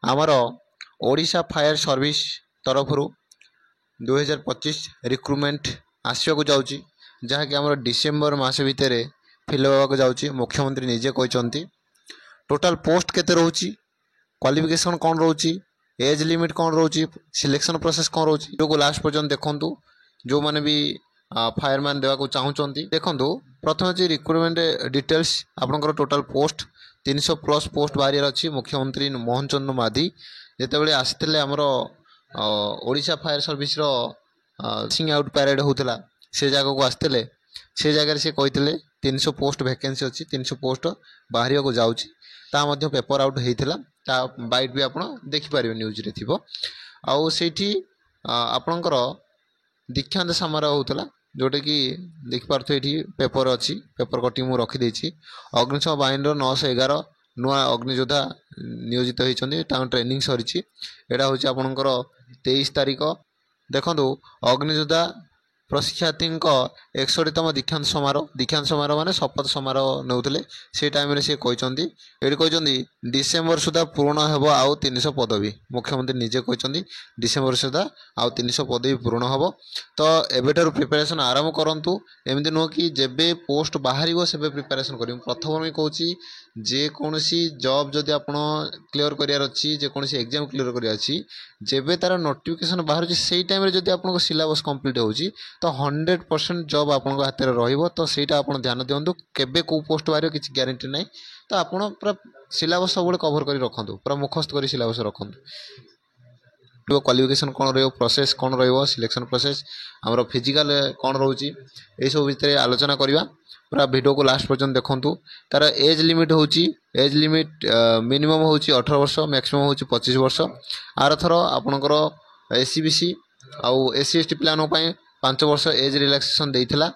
आमर Odisha fire service तरफ 2025 recruitment आसवाक जाऊँगी जहाँकि आम डिसेम्बर मस भितर फिल होगा जाऊँगी। मुख्यमंत्री निजे कहते टोटाल पोस्ट केते रोची, क्वालिफिकेशन कौन रोची, एज लिमिट कौन रोची, सिलेक्शन प्रोसेस कौन रोची जो लास्ट पर्यटन देखूँ। जो मैंने भी फायरमैन देवा चाहूँगी देखूँ। प्रथम अच्छी रिक्रुटमेंट डिटेल्स आपंकर टोटाल पोस्ट 300+ पोस्ट बाहर अच्छी। मुख्यमंत्री मोहन चंद्र माधी जिते आसते आमर ओडिशा फायर सर्विस सिंग आउट पैरेड होता से जगह को आसते से जगह से कहते 300 पोस्ट वैकेंसी अच्छी, 300 पोस्ट बाहर को जाऊँगी। ता पेपर आउट होता बाइट भी आप देखिपारे न्यूज रे थी। आउ से आपणकर दीक्षांत समारोह होता जोटा कि देखिपे ये पेपर अच्छी, पेपर कटिंग मुझे रखीदे। अग्निशम बाहिनी 911 नुआ अग्नियोद्धा नियोजित होती ट्रेनिंग सरी। यहाँ हूँ आपणकर 23 तारीख देखूँ। अग्नियोद्धा प्रशिक्षार्थी 61तम दीक्षांत समारोह माने शपथ समारोह नौले से टाइम से कहते ये डिसेम्बर सुधा पूर्ण हो आउ 300 पदवी। मुख्यमंत्री निजे कहते डिसेम्बर सुधा आउ 300 पदवी पूर्ण हम। तो एबेठारु प्रिपेरेसन आरंभ करूँ। एमती नुह कि जेबे पोस्ट बाहर से प्रिपेरेसन कर प्रथम मैं कहूँ जेकोसी जॉब जदि आप क्लीयर करार अच्छी, जेकोसी एग्जाम क्लीयर करार अच्छी, जेबे तार नोटिफिकेशन बाहर से टाइम जदि आपको सिलेबस कंप्लीट होची तो 100% जॉब आपन हाथ में रहिबो। तो सेटा आप ध्यान दिंतु केबे को पोस्ट बाहर किसी ग्यारंटी ना। तो आप पूरा सिलेबस सब कवर कर रखु, पूरा मुखस्त कर सिलेबस रखु। क्वालिफिकेशन कौन रो, प्रोसेस कौन रो, सिलेक्शन प्रोसेस आमर फिजिकल कौन रोचे, यही सब भितर आलोचना करवा। पूरा वीडियो को लास्ट पर्यटन देखूँ। तार एज लिमिट होची, एज लिमिट मिनिमम होची 18 वर्ष, मैक्सिमम होची 25 वर्ष। आर थर आपणकर एससीबीसी आउ एससी एसटी पिलान 5 वर्ष एज रिलैक्सेशन देइथिला।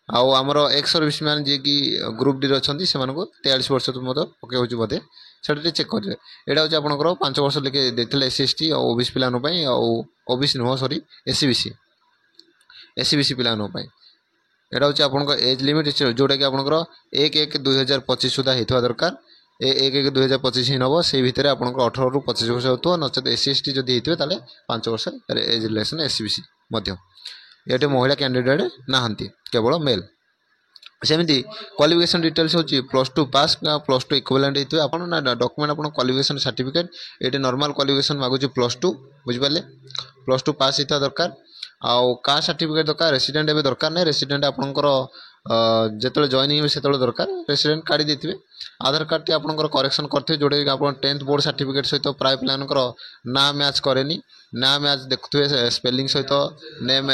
आउ आमर एक्स सर्विस मैन जी की ग्रुप डी अच्छा से 43 वर्ष पके हो बोधे से चेक करेंगे। यहाँ हूँ आपंकर 5 वर्ष लेके देते एससी एसटी और ओबीसी पिलान ओबीसी नुह सॉरी एससीबीसी पिलान। यहाँ हूँ आप एज लिमिट जोटा कि आपंकर 1/1/2025 सुधा होता दरकार। 1/1/2025 ही नब से भितर आपंकर 18 ରୁ 25 वर्ष हो नचेत एससी एसटी जब होते 5 वर्ष एज रिलैक्सेशन एससीबीसी। ये महिला कैंडिडेट नहांती, केवल मेल। सेमती क्वालिफिकेशन डिटेल्स होची +2 पास, +2 इक्विवेलेंट होते आप डॉक्यूमेंट आप क्वालिफिकेशन सर्टिफिकेट। ये नॉर्मल क्वालिफिकेशन मागुची +2 बुझिपारे, +2 पास होता दरकार। आउ कास्ट सर्टिफिकेट दरकार, रेसिडेंट एवं दरकार ना। रेसिडेंट आपंकर जो जॉइनिंग से दरकार रेसिडेंट काढ़ी देते। आधार कार्ड टी आपंकर करेक्शन करते जोटा कि आप 10th बोर्ड सर्टिफिकेट सहित प्राय पिलानकर ना मैच करेनि, ना मैच देखुए स्पेलिंग सहित नेम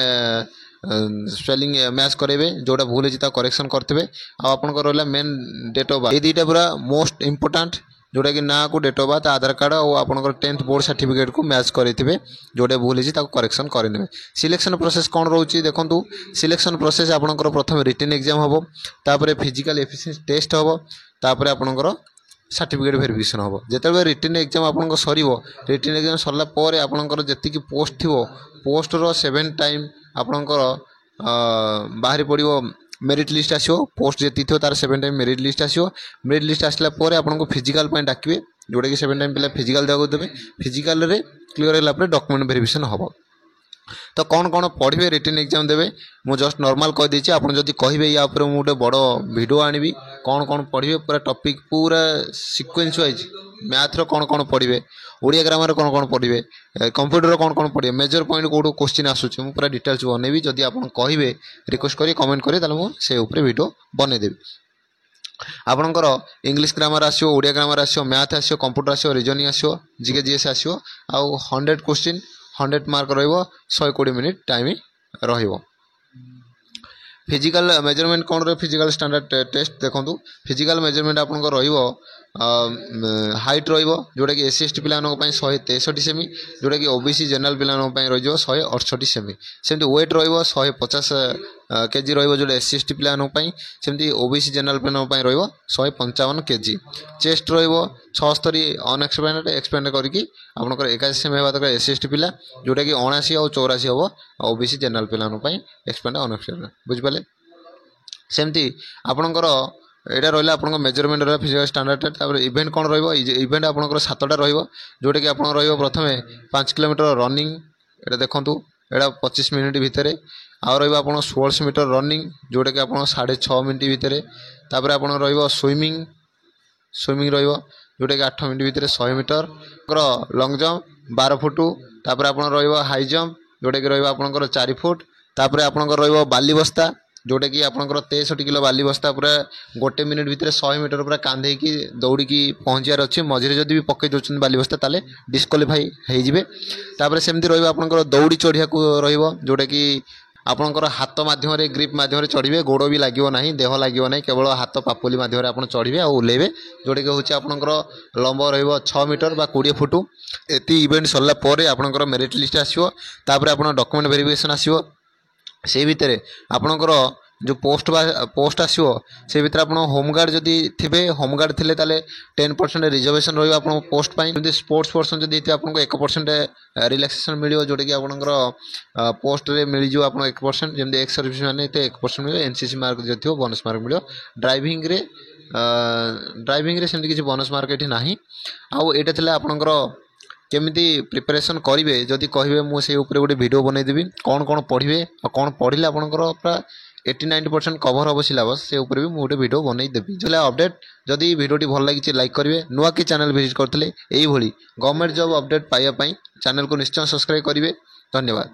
स्पेलिंग मैच करेंगे, जोटा भूल है करेक्शन करते। आपंकर रहा मेन डेट ऑफ बर्थ, ये दुईटा पूरा मोस्ट इंपोर्टाट जोटा कि ना को date of birth, Aadhaar card और आपंकर 10th बोर्ड सर्टिफिकेट को मैच करेंगे, जोटा भूल है करेक्शन करेंगे। सिलेक्शन प्रोसेस कौन रोचे देखूँ। सिलेक्शन प्रोसेस आपंकर प्रथम रिटन एग्जाम हम, तापर फिजिकल एफिशिएंसी टेस्ट हम, तापर आपंकर सर्टिफिकेट वेरिफिकेशन हम। जिते रिटन एग्जाम आपन सर, रिटन एग्जाम सरला आपंकर जी पोस्ट थी पोस्टर 7 टाइम आपंकर बाहरी पड़ो मेरिट लिस्ट आसो। पोस्ट जी थी तार 7 टाइम मेरिट लिस्ट आसो। मेरिट लिस्ट आसला आपको फिजिकल डाकिए, जोटा कि 7 टाइम पिला फिजिकल देवाक देवे। फिजिकल क्लीयर है डॉक्यूमेंट वेरिफिकेशन हम। तो कौन कौन पढ़े रिटन एग्जाम देवे मु जस्ट नॉर्मल कह देछि। आपन जदि कहिबे या ऊपर मु गोटे बड़ वीडियो आनिबी कौन कौन पढ़े पूरा टॉपिक पूरा सीक्वेंस वाइज। मैथ रो कौन कौन पढ़े, ओडिया ग्रामर कौन कौन पढ़े, कंप्यूटर कौन कौन पढ़े, मेजर पॉइंट कौटू क्वेश्चन आसूची मु पूरा डिटेल्स बनैबी। जदि आपन कहिबे रिक्वेस्ट करी कमेंट करी ताले मु से ऊपर वीडियो बनै देबी। आपणकर इंग्लिश ग्रामर आसो, ओडिया ग्रामर आसो, मैथ आसो, कंप्यूटर आसो, रीजनिंग आसो, जीके जीएस आसो। आउ 100 क्वेश्चन 100 मार्क रहिबो, 120 मिनिट टाइम रहिबो। फिजिकल मेजरमेंट कौन रही, फिजिकल स्टैंडर्ड टेस्ट देखूँ। फिजिकल मेजरमेंट आपंकर रहिबो हाइट रहिबो जोटा कि एससी एसटी पिलान 163 सेमी, जोटा कि ओबीसी जनरल पिलान रही 168 सेमी। सेमती वेट रहिबो 150 केजी रहिबो जोटा एससी एसटी पिलान सेमती ओबीसी जनरल पिलान रहिबो 155 केजी। चेस्ट रहिबो 76 अनएक्सपेंडेड एक्सपेंड करके आपंकर 81 सेमी होगा दरकार एससी एसटी पिला, जोटा कि 79 और 84 हम ओबीसी जनरल पिलान एक्सपेंड अनएक्सपेंडेड बुझिपारे। सेमती आपणकर एटा रहा आपको मेजरमेंट रहा फिजिकल स्टैंडर्ड तापर इवेंट कौन इवेंट आपंकर 7टा जोटा कि आप प्रथम 5 किलोमीटर रनिंग एटा देखूँ एटा 25 मिनिट भितर आउ रहा आप 16 मीटर रनिंग जोटा कि आप 6.5 मिनिट भितर तापर आप स्विमिंग स्विमिंग जोटा कि 8 मिनिट भितर 100 मीटर लंग जंप 12 फुट तापर आप हाई जंप जोटा कि आपंकर 4 फुट तापर आपंकर बाली बस्ता जोटा कि आपंकर 63 किलो बाली बस्ता पूरा 1 मिनिट भितर 100 मीटर पूरा कांधे की दौड़ी की पहुँचार अच्छे मझे जब भी पकई दौरान बाली बस्ता ताले डिस्क्वालीफाई होपर सेमती रहा दौड़ी चढ़िया जोटा कि आपंकर हाथ मध्यम ग्रिप मध्यम चढ़े गोड़ भी लगे ना देह लगे ना केवल हाथ पापुली मध्यम आप चढ़े और ओह्लैबे जोटा कि हूँ आपंकर लंब रहा 6 मीटर 20 फुट ये इवेंट सरला आपंकर मेरिट लिस्ट आसो आप डॉक्यूमेंट वेरिफिकेशन आसो से भितर आपणकर जो पोस्ट आसो से भितर आप होमगार्ड जदि थे होमगार्ड थे 10% रिजर्वेशन रहा पोस्ट जब स्पोर्ट्स पर्सन जब आपको 1% रिलैक्सेशन मिले जोटा कि आपंकर पोस्ट रे मिल जाव आप 1% जमी एक्स सर्विस मैंने 1% मिले एनसीसी मार्क जो थी बोनस मार्क मिले ड्राइविंग रे सेमती किसी बोनस मार्क ये ना आउ यहाँ आपंकर केमिति प्रिपरेशन करेंगे जदि कहे मुझे गोटे वीडियो बनईदेवी कौन कौन पढ़े और कौन पढ़ले आपंकर पूरा 80-90% कवर हम सिलेबस से भी मुझे गोटे वीडियो बनईदेवी जो अपडेट जदि वीडियो भल लगी लाइक करेंगे नुआ कि चैनल विजिट करते यही गवर्नमेंट जॉब अपडेट पाइबापी चैनल को निश्चय सब्सक्राइब करेंगे। धन्यवाद।